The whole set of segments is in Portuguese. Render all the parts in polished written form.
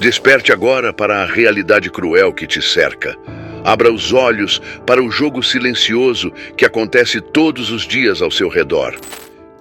Desperte agora para a realidade cruel que te cerca. Abra os olhos para o jogo silencioso que acontece todos os dias ao seu redor.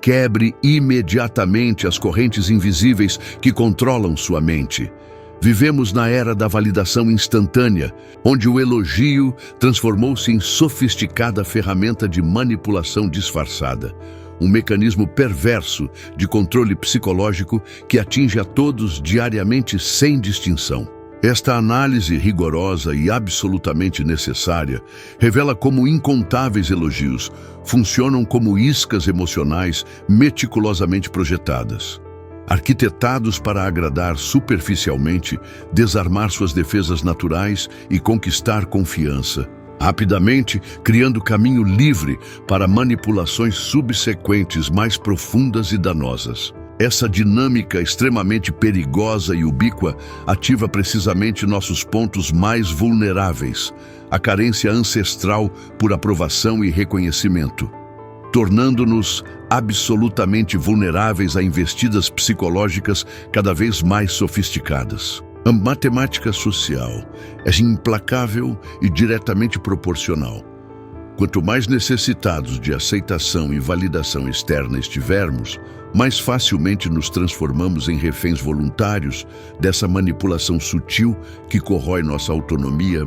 Quebre imediatamente as correntes invisíveis que controlam sua mente. Vivemos na era da validação instantânea, onde o elogio transformou-se em sofisticada ferramenta de manipulação disfarçada. Um mecanismo perverso de controle psicológico que atinge a todos diariamente sem distinção. Esta análise rigorosa e absolutamente necessária revela como incontáveis elogios funcionam como iscas emocionais meticulosamente projetadas. Arquitetados para agradar superficialmente, desarmar suas defesas naturais e conquistar confiança, rapidamente criando caminho livre para manipulações subsequentes mais profundas e danosas. Essa dinâmica extremamente perigosa e ubíqua ativa precisamente nossos pontos mais vulneráveis, a carência ancestral por aprovação e reconhecimento, tornando-nos absolutamente vulneráveis a investidas psicológicas cada vez mais sofisticadas. A matemática social é implacável e diretamente proporcional. Quanto mais necessitados de aceitação e validação externa estivermos, mais facilmente nos transformamos em reféns voluntários dessa manipulação sutil que corrói nossa autonomia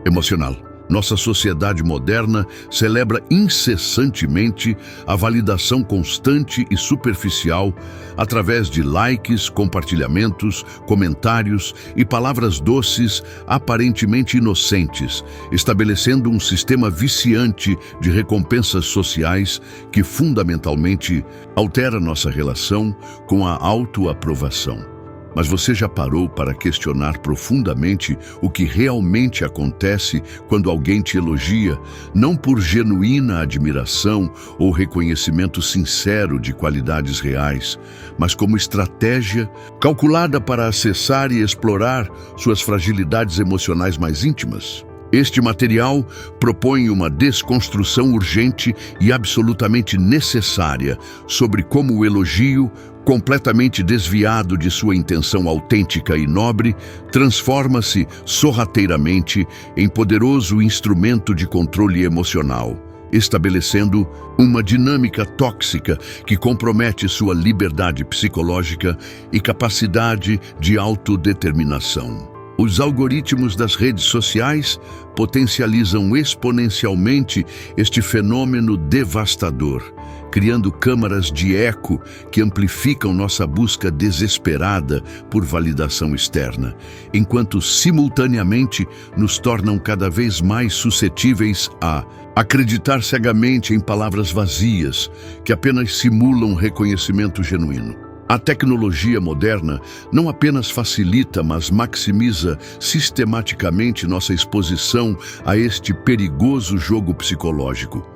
emocional. Nossa sociedade moderna celebra incessantemente a validação constante e superficial através de likes, compartilhamentos, comentários e palavras doces aparentemente inocentes, estabelecendo um sistema viciante de recompensas sociais que fundamentalmente altera nossa relação com a autoaprovação. Mas você já parou para questionar profundamente o que realmente acontece quando alguém te elogia, não por genuína admiração ou reconhecimento sincero de qualidades reais, mas como estratégia calculada para acessar e explorar suas fragilidades emocionais mais íntimas? Este material propõe uma desconstrução urgente e absolutamente necessária sobre como o elogio, completamente desviado de sua intenção autêntica e nobre, transforma-se sorrateiramente em poderoso instrumento de controle emocional, estabelecendo uma dinâmica tóxica que compromete sua liberdade psicológica e capacidade de autodeterminação. Os algoritmos das redes sociais potencializam exponencialmente este fenômeno devastador, criando câmaras de eco que amplificam nossa busca desesperada por validação externa, enquanto simultaneamente nos tornam cada vez mais suscetíveis a acreditar cegamente em palavras vazias que apenas simulam reconhecimento genuíno. A tecnologia moderna não apenas facilita, mas maximiza sistematicamente nossa exposição a este perigoso jogo psicológico,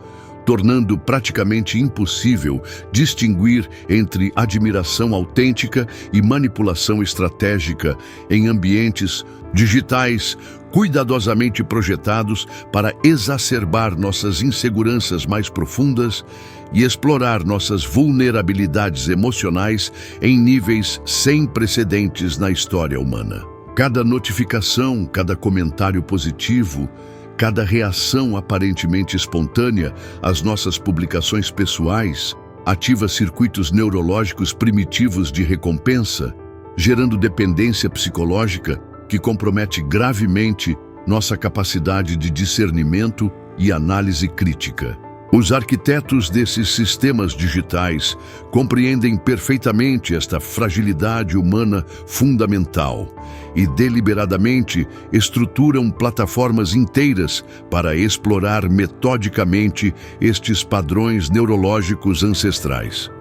tornando praticamente impossível distinguir entre admiração autêntica e manipulação estratégica em ambientes digitais cuidadosamente projetados para exacerbar nossas inseguranças mais profundas e explorar nossas vulnerabilidades emocionais em níveis sem precedentes na história humana. Cada notificação, cada comentário positivo, cada reação aparentemente espontânea às nossas publicações pessoais ativa circuitos neurológicos primitivos de recompensa, gerando dependência psicológica que compromete gravemente nossa capacidade de discernimento e análise crítica. Os arquitetos desses sistemas digitais compreendem perfeitamente esta fragilidade humana fundamental e deliberadamente estruturam plataformas inteiras para explorar metodicamente estes padrões neurológicos ancestrais.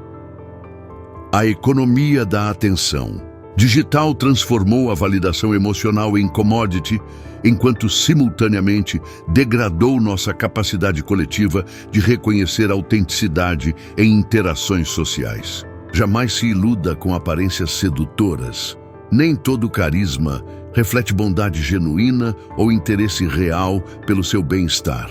A economia da atenção digital transformou a validação emocional em commodity, enquanto simultaneamente degradou nossa capacidade coletiva de reconhecer a autenticidade em interações sociais. Jamais se iluda com aparências sedutoras. Nem todo carisma reflete bondade genuína ou interesse real pelo seu bem-estar.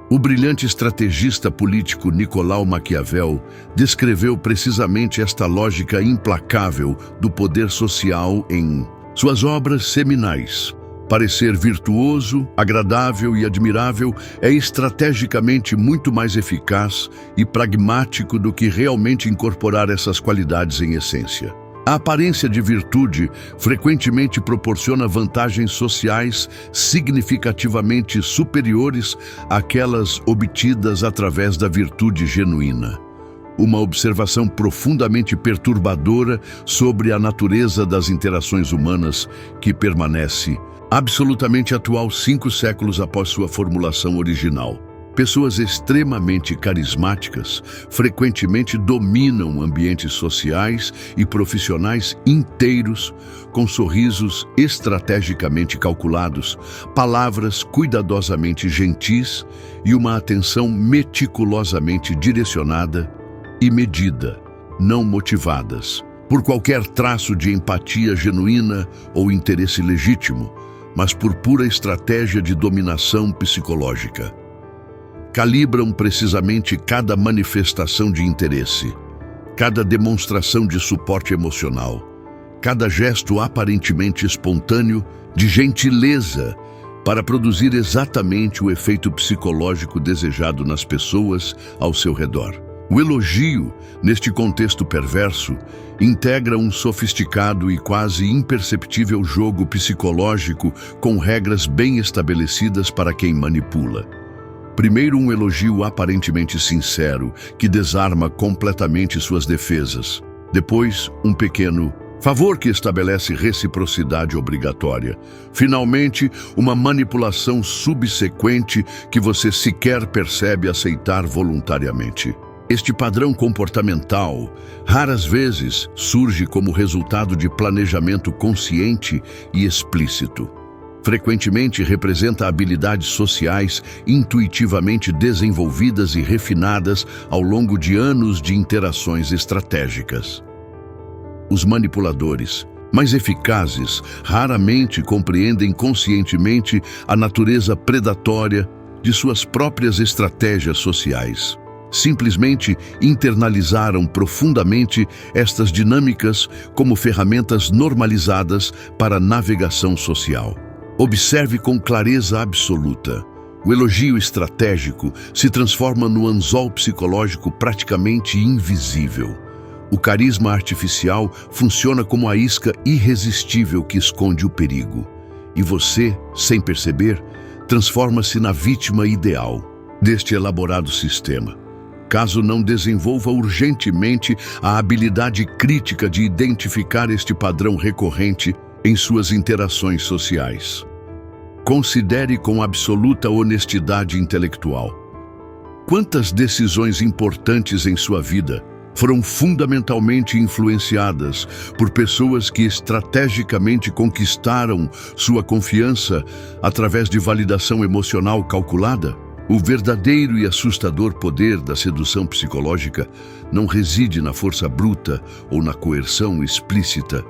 O brilhante estrategista político Nicolau Maquiavel descreveu precisamente esta lógica implacável do poder social em Suas obras seminais. Parecer virtuoso, agradável e admirável é estrategicamente muito mais eficaz e pragmático do que realmente incorporar essas qualidades em essência. A aparência de virtude frequentemente proporciona vantagens sociais significativamente superiores àquelas obtidas através da virtude genuína. Uma observação profundamente perturbadora sobre a natureza das interações humanas que permanece absolutamente atual 5 séculos após sua formulação original. Pessoas extremamente carismáticas frequentemente dominam ambientes sociais e profissionais inteiros, com sorrisos estrategicamente calculados, palavras cuidadosamente gentis e uma atenção meticulosamente direcionada e medida, não motivadas por qualquer traço de empatia genuína ou interesse legítimo, mas por pura estratégia de dominação psicológica. Calibram precisamente cada manifestação de interesse, cada demonstração de suporte emocional, cada gesto aparentemente espontâneo de gentileza para produzir exatamente o efeito psicológico desejado nas pessoas ao seu redor. O elogio, neste contexto perverso, integra um sofisticado e quase imperceptível jogo psicológico com regras bem estabelecidas para quem manipula. Primeiro, um elogio aparentemente sincero, que desarma completamente suas defesas. Depois, um pequeno favor que estabelece reciprocidade obrigatória. Finalmente, uma manipulação subsequente que você sequer percebe aceitar voluntariamente. Este padrão comportamental, raras vezes, surge como resultado de planejamento consciente e explícito. Frequentemente representa habilidades sociais intuitivamente desenvolvidas e refinadas ao longo de anos de interações estratégicas. Os manipuladores, mais eficazes, raramente compreendem conscientemente a natureza predatória de suas próprias estratégias sociais. Simplesmente internalizaram profundamente estas dinâmicas como ferramentas normalizadas para a navegação social. Observe com clareza absoluta. O elogio estratégico se transforma no anzol psicológico praticamente invisível. O carisma artificial funciona como a isca irresistível que esconde o perigo. E você, sem perceber, transforma-se na vítima ideal deste elaborado sistema. Caso não desenvolva urgentemente a habilidade crítica de identificar este padrão recorrente em suas interações sociais. Considere com absoluta honestidade intelectual. Quantas decisões importantes em sua vida foram fundamentalmente influenciadas por pessoas que estrategicamente conquistaram sua confiança através de validação emocional calculada? O verdadeiro e assustador poder da sedução psicológica não reside na força bruta ou na coerção explícita,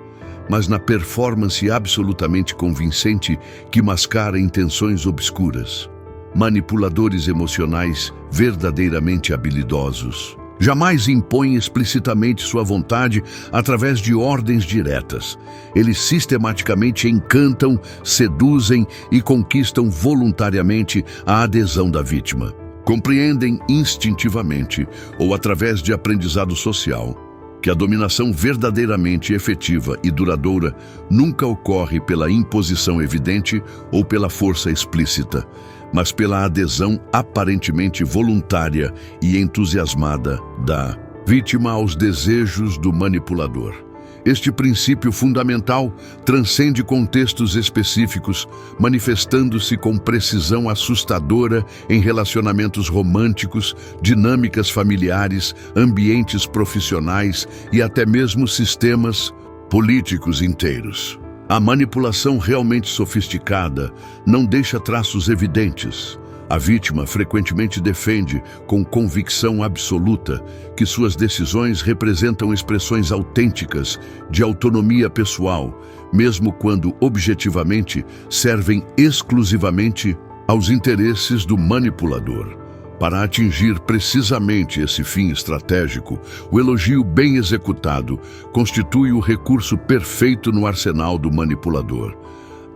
mas na performance absolutamente convincente que mascara intenções obscuras. Manipuladores emocionais verdadeiramente habilidosos jamais impõem explicitamente sua vontade através de ordens diretas. Eles sistematicamente encantam, seduzem e conquistam voluntariamente a adesão da vítima. Compreendem instintivamente, ou através de aprendizado social, que a dominação verdadeiramente efetiva e duradoura nunca ocorre pela imposição evidente ou pela força explícita, mas pela adesão aparentemente voluntária e entusiasmada da vítima aos desejos do manipulador. Este princípio fundamental transcende contextos específicos, manifestando-se com precisão assustadora em relacionamentos românticos, dinâmicas familiares, ambientes profissionais e até mesmo sistemas políticos inteiros. A manipulação realmente sofisticada não deixa traços evidentes. A vítima frequentemente defende, com convicção absoluta, que suas decisões representam expressões autênticas de autonomia pessoal, mesmo quando, objetivamente, servem exclusivamente aos interesses do manipulador. Para atingir precisamente esse fim estratégico, o elogio bem executado constitui o recurso perfeito no arsenal do manipulador.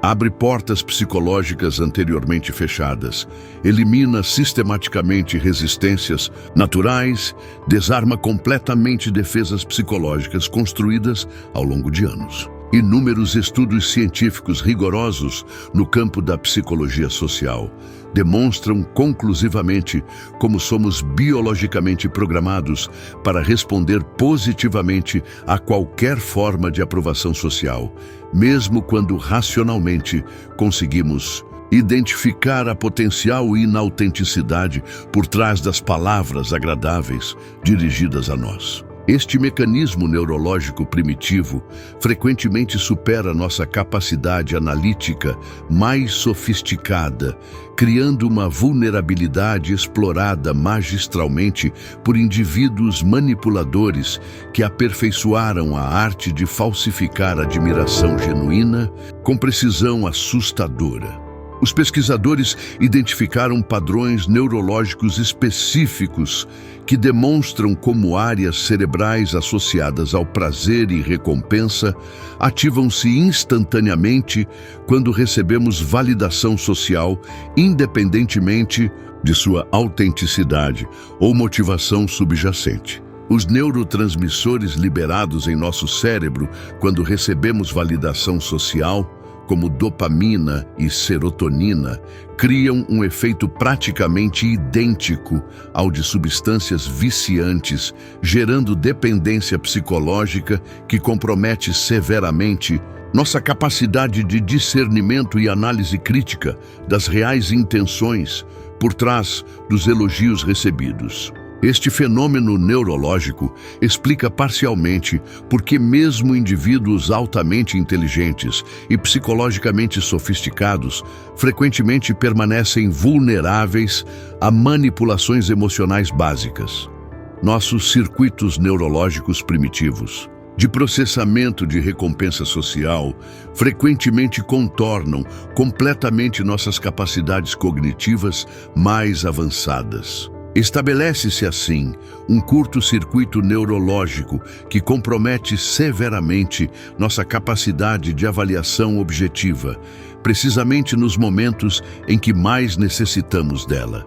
Abre portas psicológicas anteriormente fechadas, elimina sistematicamente resistências naturais, desarma completamente defesas psicológicas construídas ao longo de anos. Inúmeros estudos científicos rigorosos no campo da psicologia social demonstram conclusivamente como somos biologicamente programados para responder positivamente a qualquer forma de aprovação social, mesmo quando racionalmente conseguimos identificar a potencial inautenticidade por trás das palavras agradáveis dirigidas a nós. Este mecanismo neurológico primitivo frequentemente supera nossa capacidade analítica mais sofisticada, criando uma vulnerabilidade explorada magistralmente por indivíduos manipuladores que aperfeiçoaram a arte de falsificar admiração genuína com precisão assustadora. Os pesquisadores identificaram padrões neurológicos específicos que demonstram como áreas cerebrais associadas ao prazer e recompensa ativam-se instantaneamente quando recebemos validação social, independentemente de sua autenticidade ou motivação subjacente. Os neurotransmissores liberados em nosso cérebro quando recebemos validação social, como dopamina e serotonina, criam um efeito praticamente idêntico ao de substâncias viciantes, gerando dependência psicológica que compromete severamente nossa capacidade de discernimento e análise crítica das reais intenções por trás dos elogios recebidos. Este fenômeno neurológico explica parcialmente por que mesmo indivíduos altamente inteligentes e psicologicamente sofisticados frequentemente permanecem vulneráveis a manipulações emocionais básicas. Nossos circuitos neurológicos primitivos de processamento de recompensa social frequentemente contornam completamente nossas capacidades cognitivas mais avançadas. Estabelece-se assim um curto-circuito neurológico que compromete severamente nossa capacidade de avaliação objetiva, precisamente nos momentos em que mais necessitamos dela.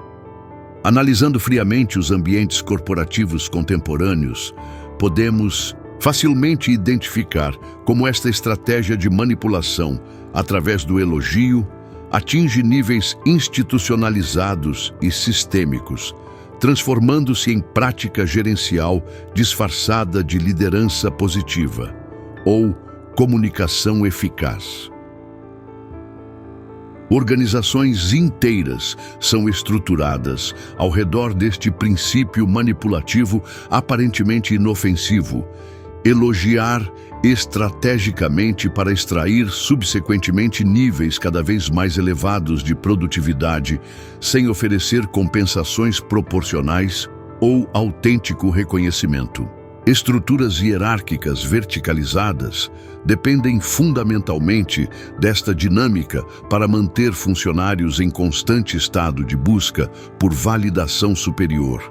Analisando friamente os ambientes corporativos contemporâneos, podemos facilmente identificar como esta estratégia de manipulação, através do elogio, atinge níveis institucionalizados e sistêmicos, transformando-se em prática gerencial disfarçada de liderança positiva ou comunicação eficaz. Organizações inteiras são estruturadas ao redor deste princípio manipulativo aparentemente inofensivo: elogiar estrategicamente para extrair subsequentemente níveis cada vez mais elevados de produtividade, sem oferecer compensações proporcionais ou autêntico reconhecimento. Estruturas hierárquicas verticalizadas dependem fundamentalmente desta dinâmica para manter funcionários em constante estado de busca por validação superior,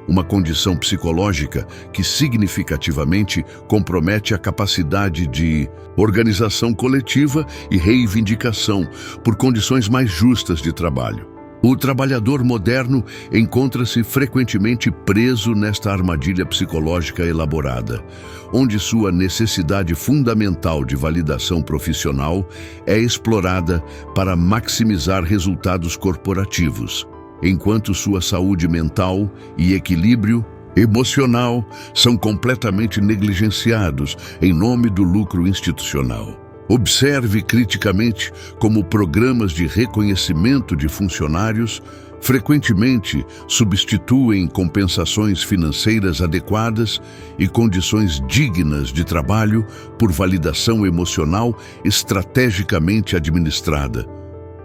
uma condição psicológica que significativamente compromete a capacidade de organização coletiva e reivindicação por condições mais justas de trabalho. O trabalhador moderno encontra-se frequentemente preso nesta armadilha psicológica elaborada, onde sua necessidade fundamental de validação profissional é explorada para maximizar resultados corporativos, enquanto sua saúde mental e equilíbrio emocional são completamente negligenciados em nome do lucro institucional. Observe criticamente como programas de reconhecimento de funcionários frequentemente substituem compensações financeiras adequadas e condições dignas de trabalho por validação emocional estrategicamente administrada.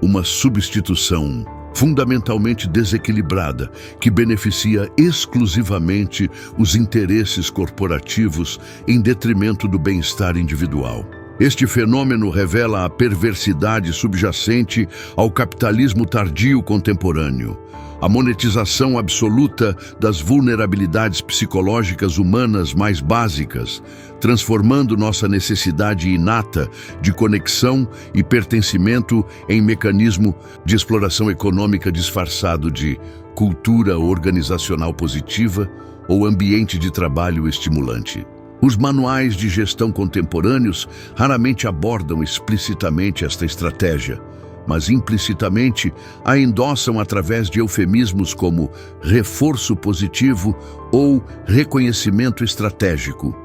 Uma substituição fundamentalmente desequilibrada, que beneficia exclusivamente os interesses corporativos em detrimento do bem-estar individual. Este fenômeno revela a perversidade subjacente ao capitalismo tardio contemporâneo, a monetização absoluta das vulnerabilidades psicológicas humanas mais básicas, transformando nossa necessidade inata de conexão e pertencimento em mecanismo de exploração econômica disfarçado de cultura organizacional positiva ou ambiente de trabalho estimulante. Os manuais de gestão contemporâneos raramente abordam explicitamente esta estratégia, mas implicitamente a endossam através de eufemismos como reforço positivo ou reconhecimento estratégico,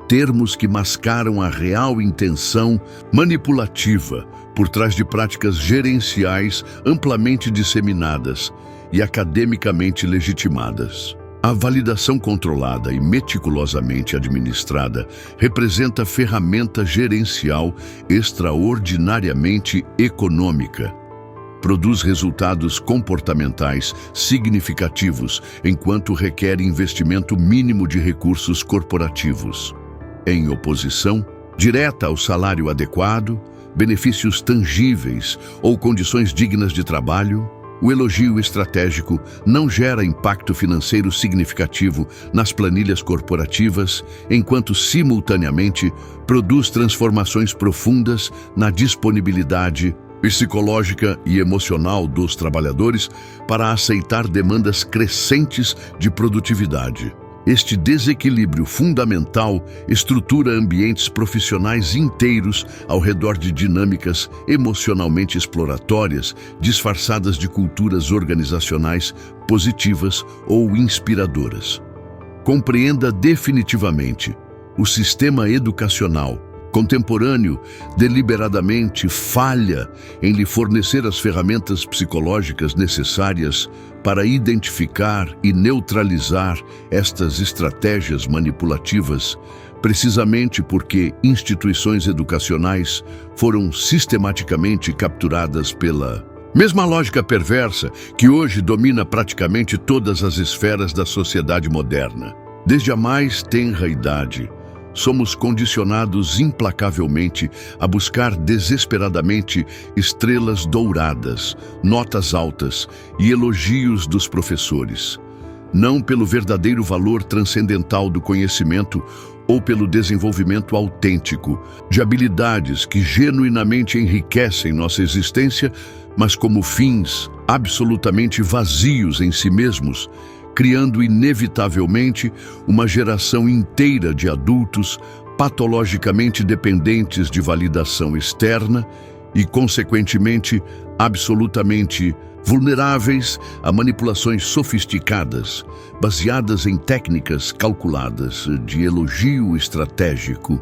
termos que mascaram a real intenção manipulativa por trás de práticas gerenciais amplamente disseminadas e academicamente legitimadas. A validação controlada e meticulosamente administrada representa ferramenta gerencial extraordinariamente econômica. Produz resultados comportamentais significativos, enquanto requer investimento mínimo de recursos corporativos. Em oposição direta ao salário adequado, benefícios tangíveis ou condições dignas de trabalho, o elogio estratégico não gera impacto financeiro significativo nas planilhas corporativas, enquanto simultaneamente produz transformações profundas na disponibilidade psicológica e emocional dos trabalhadores para aceitar demandas crescentes de produtividade. Este desequilíbrio fundamental estrutura ambientes profissionais inteiros ao redor de dinâmicas emocionalmente exploratórias, disfarçadas de culturas organizacionais positivas ou inspiradoras. Compreenda definitivamente: o sistema educacional contemporâneo deliberadamente falha em lhe fornecer as ferramentas psicológicas necessárias para identificar e neutralizar estas estratégias manipulativas, precisamente porque instituições educacionais foram sistematicamente capturadas pela mesma lógica perversa que hoje domina praticamente todas as esferas da sociedade moderna. Desde a mais tenra idade, somos condicionados implacavelmente a buscar desesperadamente estrelas douradas, notas altas e elogios dos professores, não pelo verdadeiro valor transcendental do conhecimento ou pelo desenvolvimento autêntico de habilidades que genuinamente enriquecem nossa existência, mas como fins absolutamente vazios em si mesmos, criando inevitavelmente uma geração inteira de adultos patologicamente dependentes de validação externa e, consequentemente, absolutamente vulneráveis a manipulações sofisticadas, baseadas em técnicas calculadas de elogio estratégico,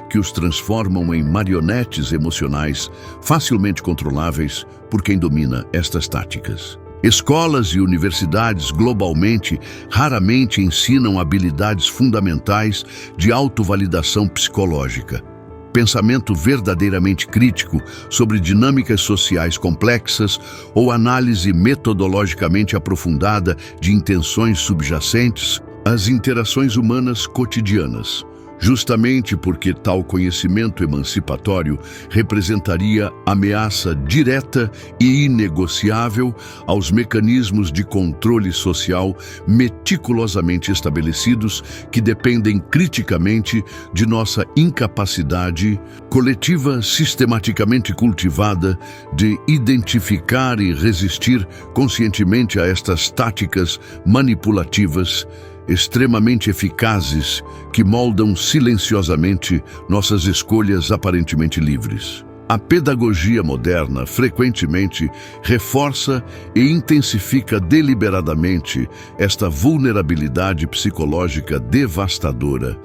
que os transformam em marionetes emocionais facilmente controláveis por quem domina estas táticas. Escolas e universidades globalmente raramente ensinam habilidades fundamentais de autovalidação psicológica, pensamento verdadeiramente crítico sobre dinâmicas sociais complexas ou análise metodologicamente aprofundada de intenções subjacentes às interações humanas cotidianas. Justamente porque tal conhecimento emancipatório representaria ameaça direta e inegociável aos mecanismos de controle social meticulosamente estabelecidos que dependem criticamente de nossa incapacidade coletiva sistematicamente cultivada de identificar e resistir conscientemente a estas táticas manipulativas extremamente eficazes que moldam silenciosamente nossas escolhas aparentemente livres. A pedagogia moderna frequentemente reforça e intensifica deliberadamente esta vulnerabilidade psicológica devastadora,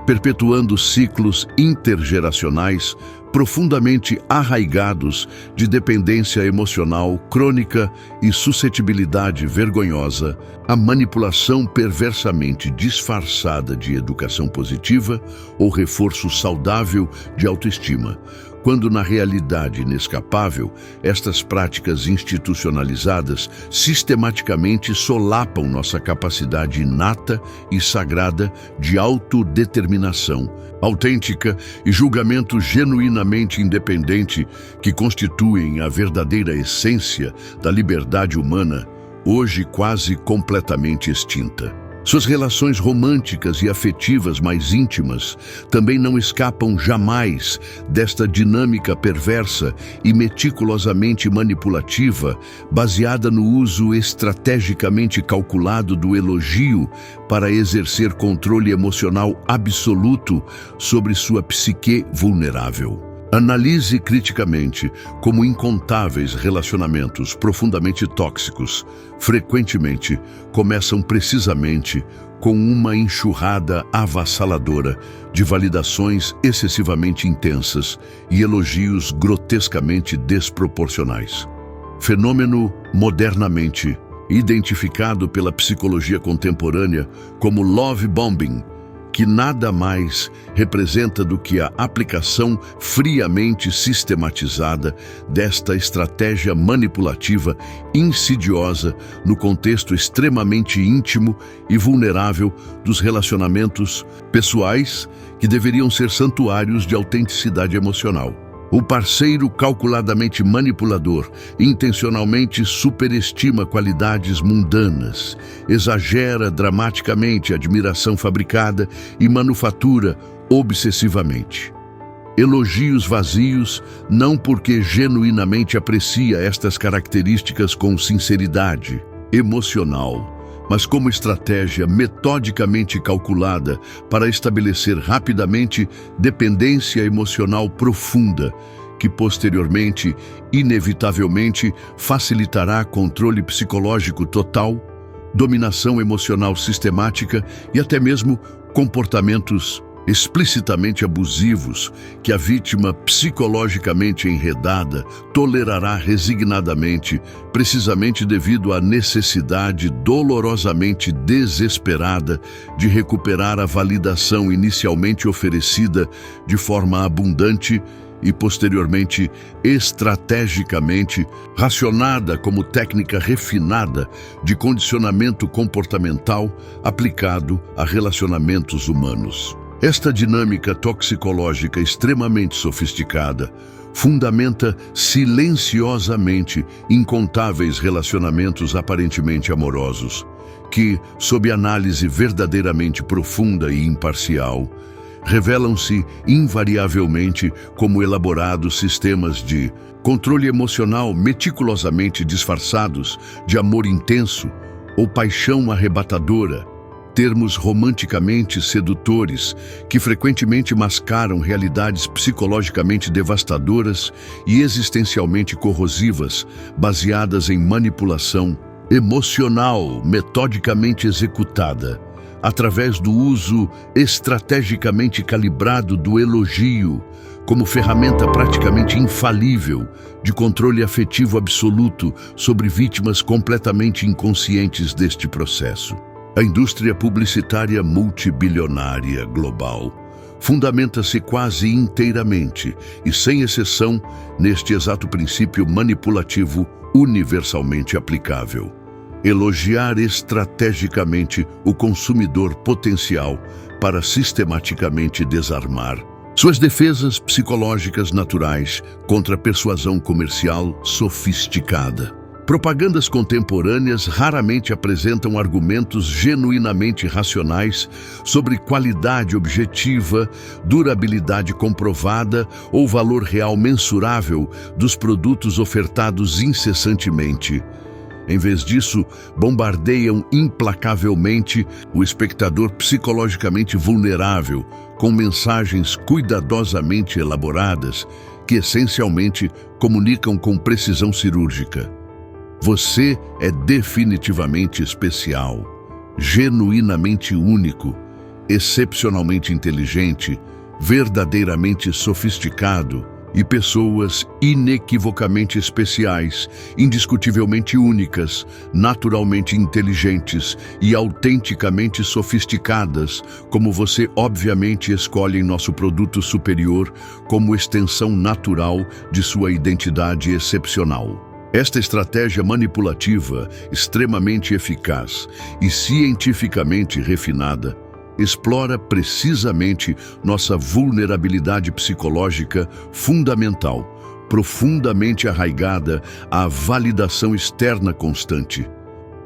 perpetuando ciclos intergeracionais profundamente arraigados de dependência emocional crônica e suscetibilidade vergonhosa à manipulação perversamente disfarçada de educação positiva ou reforço saudável de autoestima, quando na realidade inescapável, estas práticas institucionalizadas sistematicamente solapam nossa capacidade inata e sagrada de autodeterminação, autêntica e julgamento genuinamente independente que constituem a verdadeira essência da liberdade humana, hoje quase completamente extinta. Suas relações românticas e afetivas mais íntimas também não escapam jamais desta dinâmica perversa e meticulosamente manipulativa, baseada no uso estrategicamente calculado do elogio para exercer controle emocional absoluto sobre sua psique vulnerável. Analise criticamente como incontáveis relacionamentos profundamente tóxicos frequentemente começam precisamente com uma enxurrada avassaladora de validações excessivamente intensas e elogios grotescamente desproporcionais. Fenômeno modernamente identificado pela psicologia contemporânea como love bombing, que nada mais representa do que a aplicação friamente sistematizada desta estratégia manipulativa insidiosa no contexto extremamente íntimo e vulnerável dos relacionamentos pessoais que deveriam ser santuários de autenticidade emocional. O parceiro calculadamente manipulador intencionalmente superestima qualidades mundanas, exagera dramaticamente a admiração fabricada e manufatura obsessivamente elogios vazios, não porque genuinamente aprecia estas características com sinceridade emocional, mas como estratégia metodicamente calculada para estabelecer rapidamente dependência emocional profunda, que posteriormente, inevitavelmente, facilitará controle psicológico total, dominação emocional sistemática e até mesmo comportamentos explicitamente abusivos que a vítima psicologicamente enredada tolerará resignadamente, precisamente devido à necessidade dolorosamente desesperada de recuperar a validação inicialmente oferecida de forma abundante e posteriormente estrategicamente racionada como técnica refinada de condicionamento comportamental aplicado a relacionamentos humanos. Esta dinâmica toxicológica extremamente sofisticada fundamenta silenciosamente incontáveis relacionamentos aparentemente amorosos, que, sob análise verdadeiramente profunda e imparcial, revelam-se invariavelmente como elaborados sistemas de controle emocional meticulosamente disfarçados de amor intenso ou paixão arrebatadora, termos romanticamente sedutores que frequentemente mascaram realidades psicologicamente devastadoras e existencialmente corrosivas, baseadas em manipulação emocional metodicamente executada, através do uso estrategicamente calibrado do elogio como ferramenta praticamente infalível de controle afetivo absoluto sobre vítimas completamente inconscientes deste processo. A indústria publicitária multibilionária global fundamenta-se quase inteiramente e sem exceção neste exato princípio manipulativo universalmente aplicável: elogiar estrategicamente o consumidor potencial para sistematicamente desarmar suas defesas psicológicas naturais contra a persuasão comercial sofisticada. Propagandas contemporâneas raramente apresentam argumentos genuinamente racionais sobre qualidade objetiva, durabilidade comprovada ou valor real mensurável dos produtos ofertados incessantemente. Em vez disso, bombardeiam implacavelmente o espectador psicologicamente vulnerável com mensagens cuidadosamente elaboradas que essencialmente comunicam com precisão cirúrgica: você é definitivamente especial, genuinamente único, excepcionalmente inteligente, verdadeiramente sofisticado, e pessoas inequivocamente especiais, indiscutivelmente únicas, naturalmente inteligentes e autenticamente sofisticadas, como você obviamente escolhe em nosso produto superior como extensão natural de sua identidade excepcional. Esta estratégia manipulativa, extremamente eficaz e cientificamente refinada, explora precisamente nossa vulnerabilidade psicológica fundamental, profundamente arraigada à validação externa constante,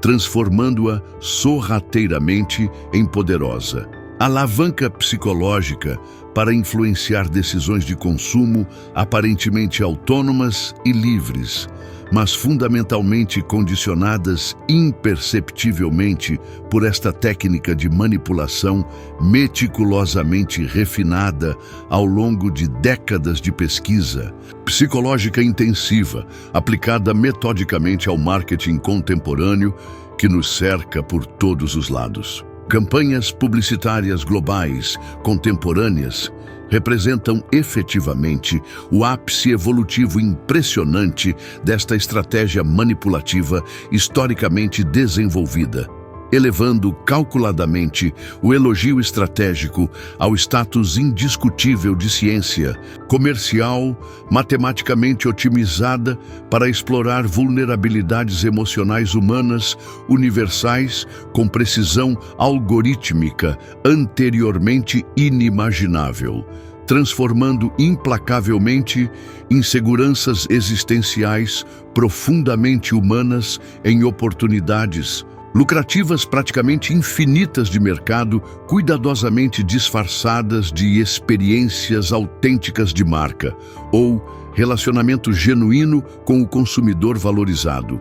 transformando-a sorrateiramente em poderosa alavanca psicológica para influenciar decisões de consumo aparentemente autônomas e livres, mas fundamentalmente condicionadas imperceptivelmente por esta técnica de manipulação meticulosamente refinada ao longo de décadas de pesquisa psicológica intensiva, aplicada metodicamente ao marketing contemporâneo que nos cerca por todos os lados. Campanhas publicitárias globais contemporâneas representam efetivamente o ápice evolutivo impressionante desta estratégia manipulativa historicamente desenvolvida, elevando calculadamente o elogio estratégico ao status indiscutível de ciência comercial, matematicamente otimizada para explorar vulnerabilidades emocionais humanas universais com precisão algorítmica anteriormente inimaginável, transformando implacavelmente inseguranças existenciais profundamente humanas em oportunidades lucrativas praticamente infinitas de mercado, cuidadosamente disfarçadas de experiências autênticas de marca, ou relacionamento genuíno com o consumidor valorizado.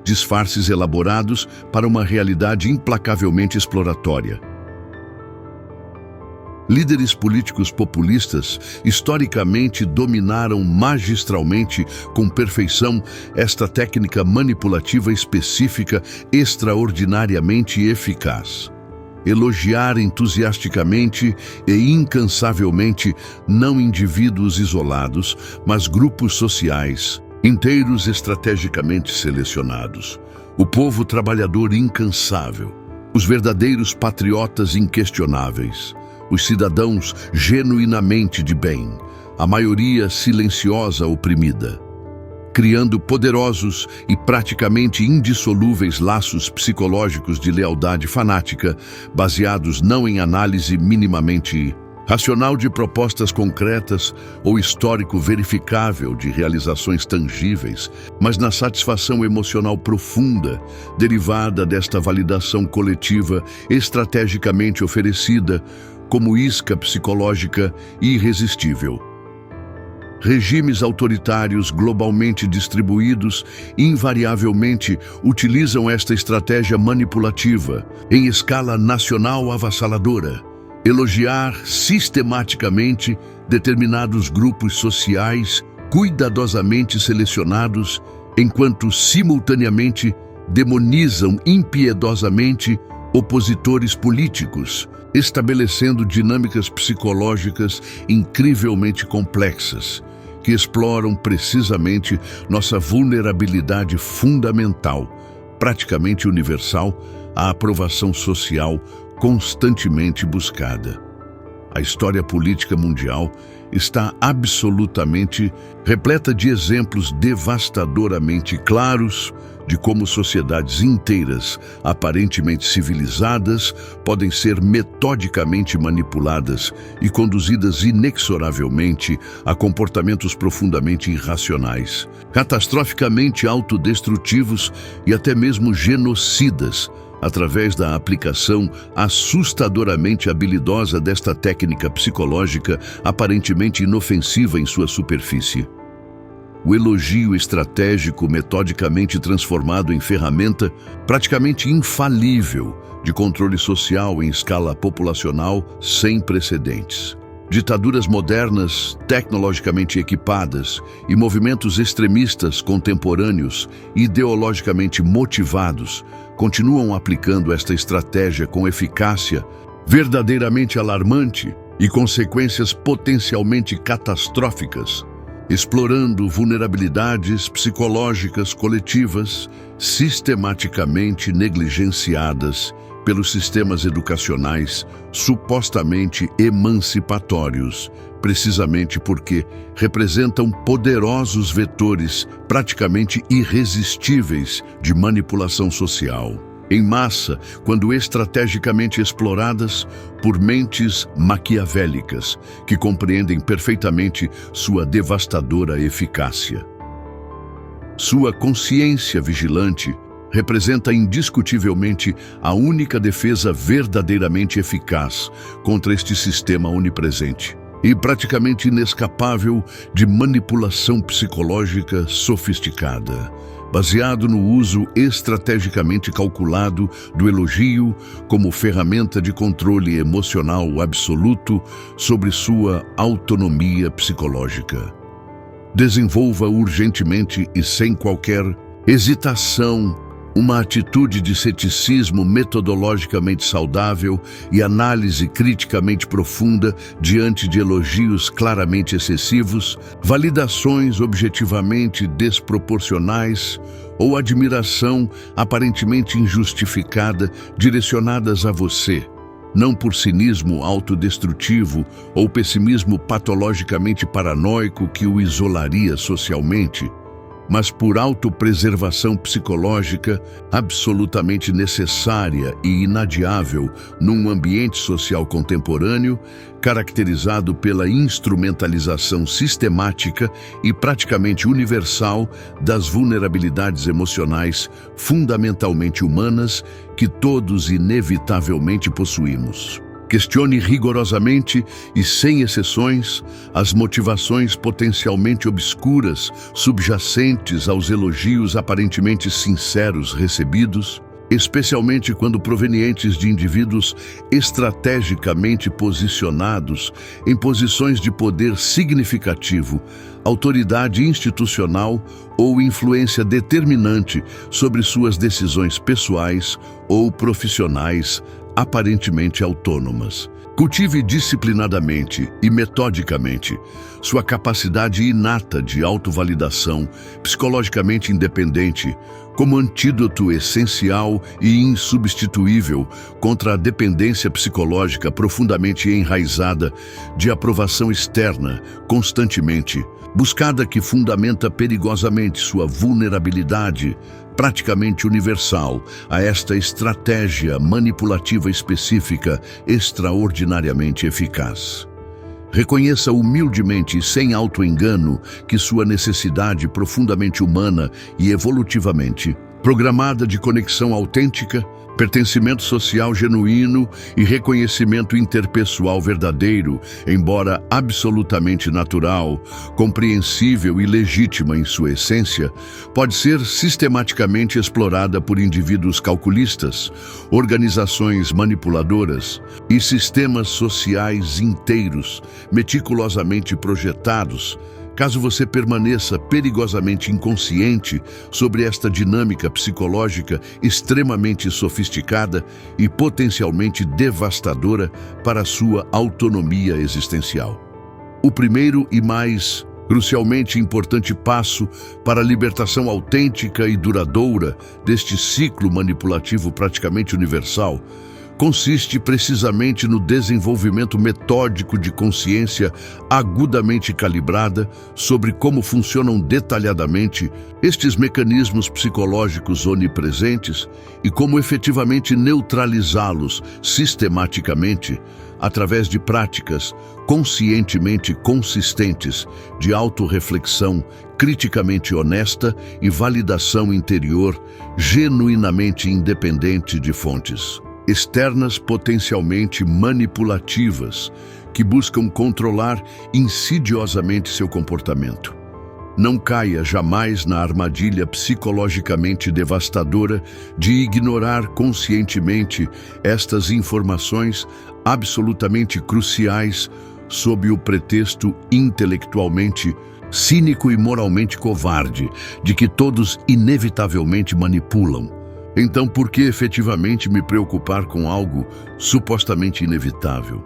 Disfarces elaborados para uma realidade implacavelmente exploratória. Líderes políticos populistas historicamente dominaram magistralmente, com perfeição, esta técnica manipulativa específica extraordinariamente eficaz. Elogiar entusiasticamente e incansavelmente não indivíduos isolados, mas grupos sociais, inteiros estrategicamente selecionados. O povo trabalhador incansável, os verdadeiros patriotas inquestionáveis, os cidadãos genuinamente de bem, a maioria silenciosa oprimida, criando poderosos e praticamente indissolúveis laços psicológicos de lealdade fanática, baseados não em análise minimamente racional de propostas concretas ou histórico verificável de realizações tangíveis, mas na satisfação emocional profunda derivada desta validação coletiva estrategicamente oferecida como isca psicológica irresistível. Regimes autoritários globalmente distribuídos invariavelmente utilizam esta estratégia manipulativa em escala nacional avassaladora. Elogiar sistematicamente determinados grupos sociais cuidadosamente selecionados, enquanto simultaneamente demonizam impiedosamente opositores políticos, estabelecendo dinâmicas psicológicas incrivelmente complexas, que exploram precisamente nossa vulnerabilidade fundamental, praticamente universal, à aprovação social constantemente buscada. A história política mundial está absolutamente repleta de exemplos devastadoramente claros de como sociedades inteiras, aparentemente civilizadas, podem ser metodicamente manipuladas e conduzidas inexoravelmente a comportamentos profundamente irracionais, catastroficamente autodestrutivos e até mesmo genocidas, através da aplicação assustadoramente habilidosa desta técnica psicológica aparentemente inofensiva em sua superfície. O elogio estratégico metodicamente transformado em ferramenta praticamente infalível de controle social em escala populacional sem precedentes. Ditaduras modernas, tecnologicamente equipadas, e movimentos extremistas contemporâneos, ideologicamente motivados, continuam aplicando esta estratégia com eficácia verdadeiramente alarmante e consequências potencialmente catastróficas, explorando vulnerabilidades psicológicas coletivas sistematicamente negligenciadas pelos sistemas educacionais supostamente emancipatórios, precisamente porque representam poderosos vetores praticamente irresistíveis de manipulação social. Em massa, quando estrategicamente exploradas por mentes maquiavélicas que compreendem perfeitamente sua devastadora eficácia. Sua consciência vigilante representa indiscutivelmente a única defesa verdadeiramente eficaz contra este sistema onipresente e praticamente inescapável de manipulação psicológica sofisticada, baseado no uso estrategicamente calculado do elogio como ferramenta de controle emocional absoluto sobre sua autonomia psicológica. Desenvolva urgentemente e sem qualquer hesitação uma atitude de ceticismo metodologicamente saudável e análise criticamente profunda diante de elogios claramente excessivos, validações objetivamente desproporcionais ou admiração aparentemente injustificada direcionadas a você, não por cinismo autodestrutivo ou pessimismo patologicamente paranoico que o isolaria socialmente, mas por autopreservação psicológica absolutamente necessária e inadiável num ambiente social contemporâneo, caracterizado pela instrumentalização sistemática e praticamente universal das vulnerabilidades emocionais fundamentalmente humanas que todos inevitavelmente possuímos. Questione rigorosamente e sem exceções as motivações potencialmente obscuras subjacentes aos elogios aparentemente sinceros recebidos, especialmente quando provenientes de indivíduos estrategicamente posicionados em posições de poder significativo, autoridade institucional ou influência determinante sobre suas decisões pessoais ou profissionais aparentemente autônomas. Cultive disciplinadamente e metodicamente sua capacidade inata de autovalidação psicologicamente independente como antídoto essencial e insubstituível contra a dependência psicológica profundamente enraizada de aprovação externa, constantemente buscada, que fundamenta perigosamente sua vulnerabilidade praticamente universal a esta estratégia manipulativa específica extraordinariamente eficaz. Reconheça humildemente e sem auto-engano que sua necessidade profundamente humana e evolutivamente programada de conexão autêntica, pertencimento social genuíno e reconhecimento interpessoal verdadeiro, embora absolutamente natural, compreensível e legítima em sua essência, pode ser sistematicamente explorada por indivíduos calculistas, organizações manipuladoras e sistemas sociais inteiros, meticulosamente projetados, caso você permaneça perigosamente inconsciente sobre esta dinâmica psicológica extremamente sofisticada e potencialmente devastadora para a sua autonomia existencial. O primeiro e mais crucialmente importante passo para a libertação autêntica e duradoura deste ciclo manipulativo praticamente universal consiste precisamente no desenvolvimento metódico de consciência agudamente calibrada sobre como funcionam detalhadamente estes mecanismos psicológicos onipresentes e como efetivamente neutralizá-los sistematicamente através de práticas conscientemente consistentes de autorreflexão criticamente honesta e validação interior genuinamente independente de fontes externas potencialmente manipulativas que buscam controlar insidiosamente seu comportamento. Não caia jamais na armadilha psicologicamente devastadora de ignorar conscientemente estas informações absolutamente cruciais sob o pretexto intelectualmente cínico e moralmente covarde de que todos inevitavelmente manipulam. Então, por que efetivamente me preocupar com algo supostamente inevitável?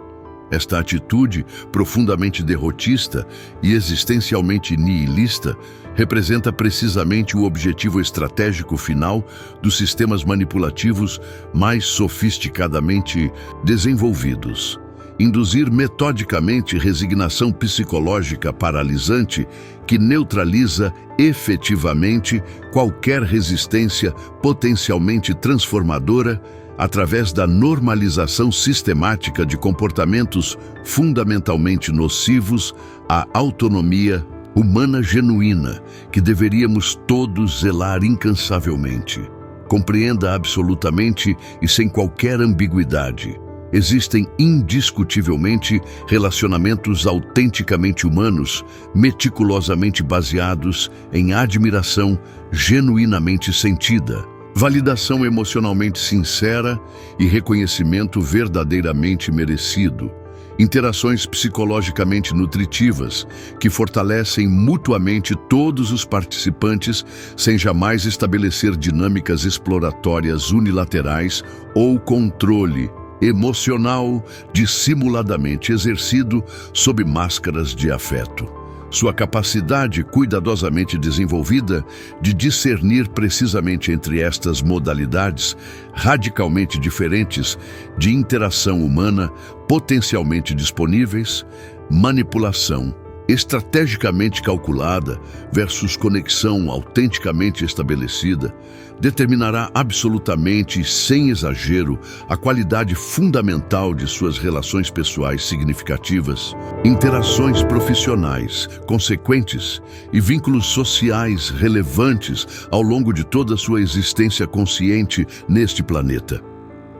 Esta atitude, profundamente derrotista e existencialmente nihilista, representa precisamente o objetivo estratégico final dos sistemas manipulativos mais sofisticadamente desenvolvidos. Induzir metodicamente resignação psicológica paralisante que neutraliza efetivamente qualquer resistência potencialmente transformadora através da normalização sistemática de comportamentos fundamentalmente nocivos à autonomia humana genuína que deveríamos todos zelar incansavelmente. Compreenda absolutamente e sem qualquer ambiguidade. Existem indiscutivelmente relacionamentos autenticamente humanos, meticulosamente baseados em admiração genuinamente sentida, validação emocionalmente sincera e reconhecimento verdadeiramente merecido. Interações psicologicamente nutritivas que fortalecem mutuamente todos os participantes sem jamais estabelecer dinâmicas exploratórias unilaterais ou controle emocional dissimuladamente exercido sob máscaras de afeto. Sua capacidade cuidadosamente desenvolvida de discernir precisamente entre estas modalidades radicalmente diferentes de interação humana potencialmente disponíveis, manipulação estrategicamente calculada versus conexão autenticamente estabelecida, determinará absolutamente e sem exagero a qualidade fundamental de suas relações pessoais significativas, interações profissionais consequentes e vínculos sociais relevantes ao longo de toda sua existência consciente neste planeta.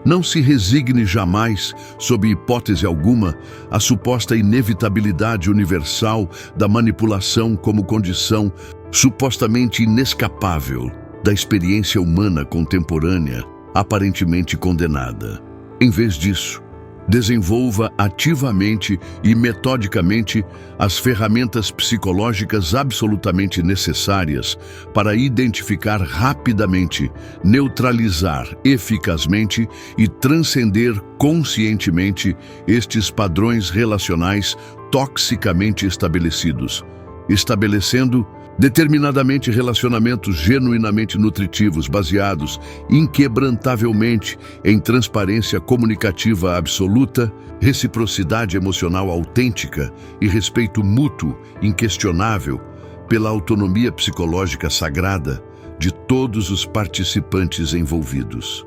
Não se resigne jamais, sob hipótese alguma, à suposta inevitabilidade universal da manipulação como condição supostamente inescapável da experiência humana contemporânea, aparentemente condenada. Em vez disso, desenvolva ativamente e metodicamente as ferramentas psicológicas absolutamente necessárias para identificar rapidamente, neutralizar eficazmente e transcender conscientemente estes padrões relacionais toxicamente estabelecidos, estabelecendo determinadamente relacionamentos genuinamente nutritivos, baseados inquebrantavelmente em transparência comunicativa absoluta, reciprocidade emocional autêntica e respeito mútuo inquestionável pela autonomia psicológica sagrada de todos os participantes envolvidos.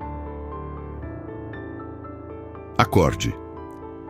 Acorde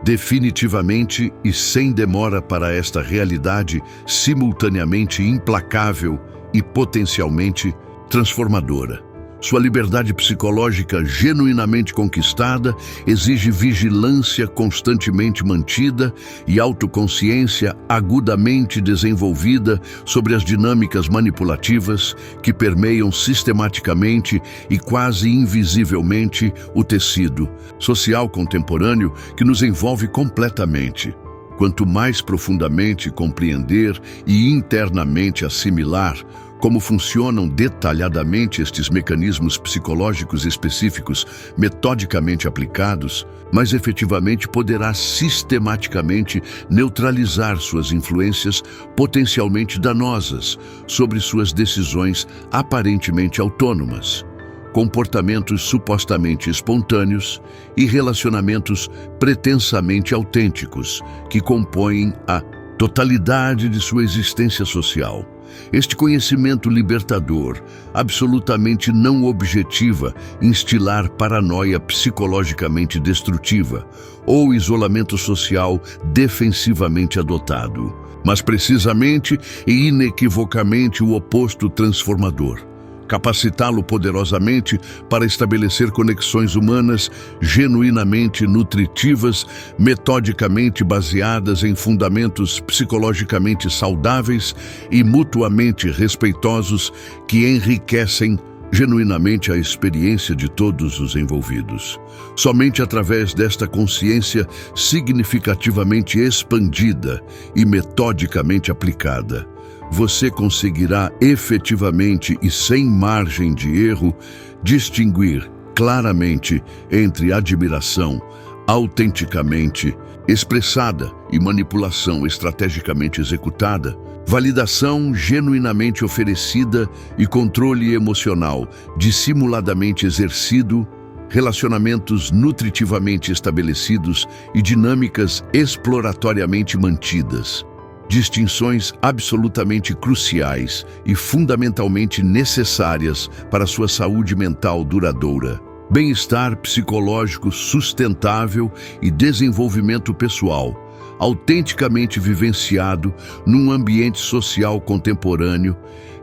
definitivamente e sem demora para esta realidade simultaneamente implacável e potencialmente transformadora. Sua liberdade psicológica genuinamente conquistada exige vigilância constantemente mantida e autoconsciência agudamente desenvolvida sobre as dinâmicas manipulativas que permeiam sistematicamente e quase invisivelmente o tecido social contemporâneo que nos envolve completamente. Quanto mais profundamente compreender e internamente assimilar como funcionam detalhadamente estes mecanismos psicológicos específicos metodicamente aplicados, mais efetivamente poderá sistematicamente neutralizar suas influências potencialmente danosas sobre suas decisões aparentemente autônomas, comportamentos supostamente espontâneos e relacionamentos pretensamente autênticos que compõem a totalidade de sua existência social. Este conhecimento libertador absolutamente não objetiva instilar paranoia psicologicamente destrutiva ou isolamento social defensivamente adotado, mas precisamente e inequivocamente o oposto transformador. Capacitá-lo poderosamente para estabelecer conexões humanas genuinamente nutritivas, metodicamente baseadas em fundamentos psicologicamente saudáveis e mutuamente respeitosos que enriquecem genuinamente a experiência de todos os envolvidos. Somente através desta consciência significativamente expandida e metodicamente aplicada, você conseguirá efetivamente e sem margem de erro distinguir claramente entre admiração autenticamente expressada e manipulação estrategicamente executada, validação genuinamente oferecida e controle emocional dissimuladamente exercido, relacionamentos nutritivamente estabelecidos e dinâmicas exploratoriamente mantidas. Distinções absolutamente cruciais e fundamentalmente necessárias para sua saúde mental duradoura. Bem-estar psicológico sustentável e desenvolvimento pessoal, autenticamente vivenciado num ambiente social contemporâneo,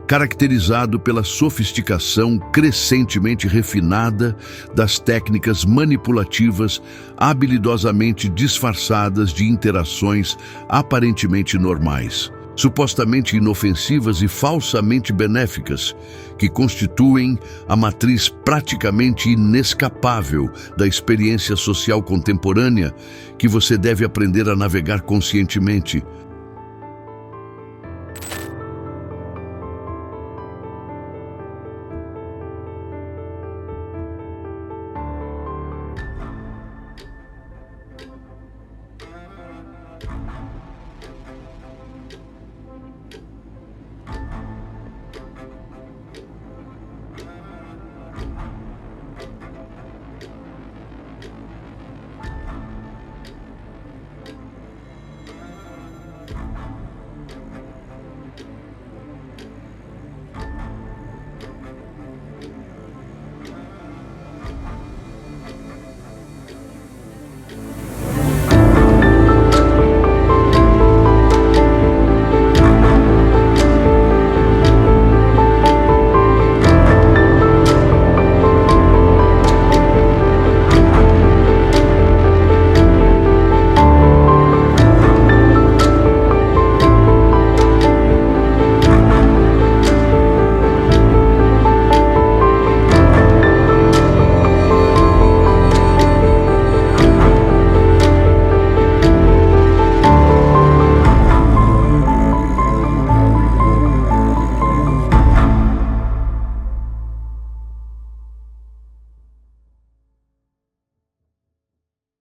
caracterizado pela sofisticação crescentemente refinada das técnicas manipulativas habilidosamente disfarçadas de interações aparentemente normais, supostamente inofensivas e falsamente benéficas, que constituem a matriz praticamente inescapável da experiência social contemporânea que você deve aprender a navegar conscientemente,